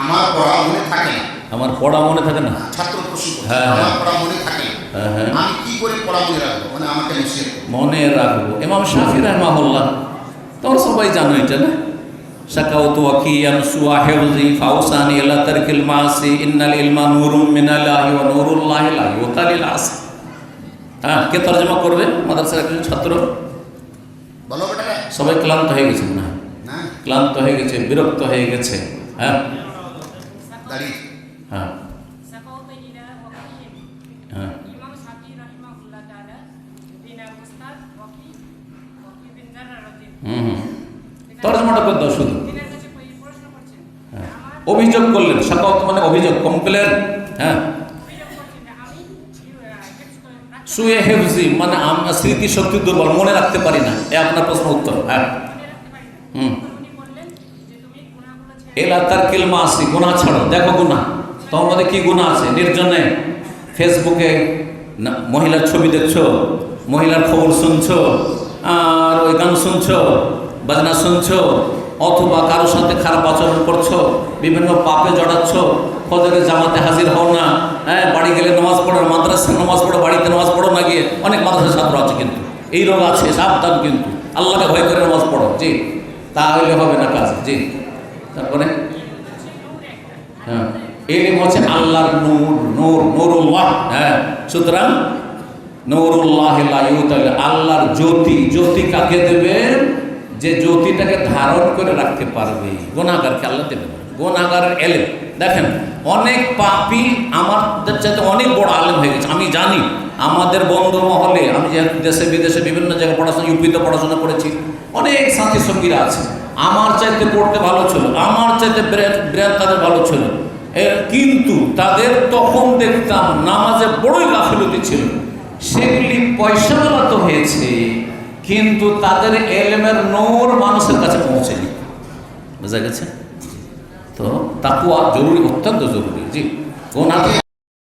আমার পড়া মনে থাকে না। আমার পড়া মনে থাকে না, ছাত্র প্রশ্ন করছে, হ্যাঁ, আমার হ্যাঁ। পড়া মনে থাকে না, হ্যাঁ, হ্যাঁ। আমি কি করে পড়া মনে রাখবো? মানে আমাকে নসিহত করুন। মনে রাখবো। ইমাম শাফি রাহিমাহুল্লাহ, তোমরা সবাই জানো এটা না? শাকাউতু ওয়াকিয়ান সুয়া হিফজি ফাউসানি ইলা তারকিল মাসি ইন্নাল ইলমা নূরুম মিনাল্লাহি ওয়া নূরুল্লাহি লা ইউতালিল আস। হ্যাঁ, কে তরজমা করবে? মাদ্রাসার একজন ছাত্র। বলো বেটা। সবাই ক্লান্ত হয়ে গেছে মনে হয়, না ক্লান্ত হয়ে গেছে, বিরক্ত হয়ে গেছে। হ্যাঁ দাঁড়িয়ে হ্যাঁ Sakautu ila waqi হ্যাঁ Imam Syafi'i rahimahullah ta'ala dinar ustad waqi bin Jarrah radhiyallahu তরজমাটা করে দাও শুধু। দিনের কাছে প্রশ্ন করছেন হ্যাঁ। আমার অভিযোগ করলেন, শাকাওয়াত মানে অভিযোগ, কমপ্লেন। হ্যাঁ, অভিযোগ করছেন যে আমি হেফজ করে রাখতে সুয়ে হেফজি মানে আমরা স্মৃতি শক্তি দুর্বল, মনে রাখতে পারি না। এ আপনার প্রশ্ন উত্তর। হ্যাঁ পারি না। হুম। উনি বললেন যে তুমি গুনাহগুলো ছেড়ে এলা তারকিল মাসি, গুনাহ ছাড়ো। দেখো গুনাহ তোমাদের কি গুনাহ আছে। নির্জনে ফেসবুকে মহিলার ছবি দেখছো, মহিলার খবর শুনছো, আর ওই গান শুনছো, বাজনা শুনছো, অথবা কারোর সাথে খারাপ আচরণ করছো, বিভিন্ন পাপে জড়াচ্ছ, ফজরের জামাতে হাজির হও না, হ্যাঁ, বাড়ি গেলে নামাজ পড়ো, মাদ্রাসায় নামাজ পড়ো, বাড়িতে নামাজ পড়ো না গিয়ে। অনেক মাদ্রাসার ছাত্র আছে কিন্তু এই রোগ আছে, সাবধান কিন্তু। আল্লাহকে ভয় করে নামাজ পড়ো, জি, তাহলে হবে না কাজ। জি, তারপরে হ্যাঁ, এলিম হচ্ছে আল্লাহর নূর, নূর নূরুল্লাহ। হ্যাঁ, সুতরাং নূরুল্লাহ লা ইউতাল, আল্লাহর জ্যোতি। জ্যোতি কাকে দেবেন? যে জ্যোতিটাকে ধারণ করে রাখতে পারবে। গুনাহগারকে আল্লাহ দেবেন। গুনাহগারের এলেম দেখেন, অনেক পাপী আমাদের চাইতে অনেক বড় আলেম হয়ে গেছে। আমি জানি আমাদের বন্ধু মহলে, আমি যে দেশে বিদেশে বিভিন্ন জায়গায় পড়াশোনা, ইউপিতে পড়াশোনা করেছি, অনেক সাথী সঙ্গীরা আছে আমার চাইতে পড়তে ভালো ছিল, আমার চাইতে ব্রেন তাদের ভালো ছিল, কিন্তু তাদের তখন দেখতাম নামাজে বড়ই গাফিলতি ছিল। সেগুলি পয়সাওয়ালা তো হয়েছে, কিন্তু তাদের এলেমের নূর মানুষের কাছে পৌঁছেনি। বোঝা গেছে তো? তাকওয়া জরুরি, অত্যন্ত জরুরি। জি, গুনাহ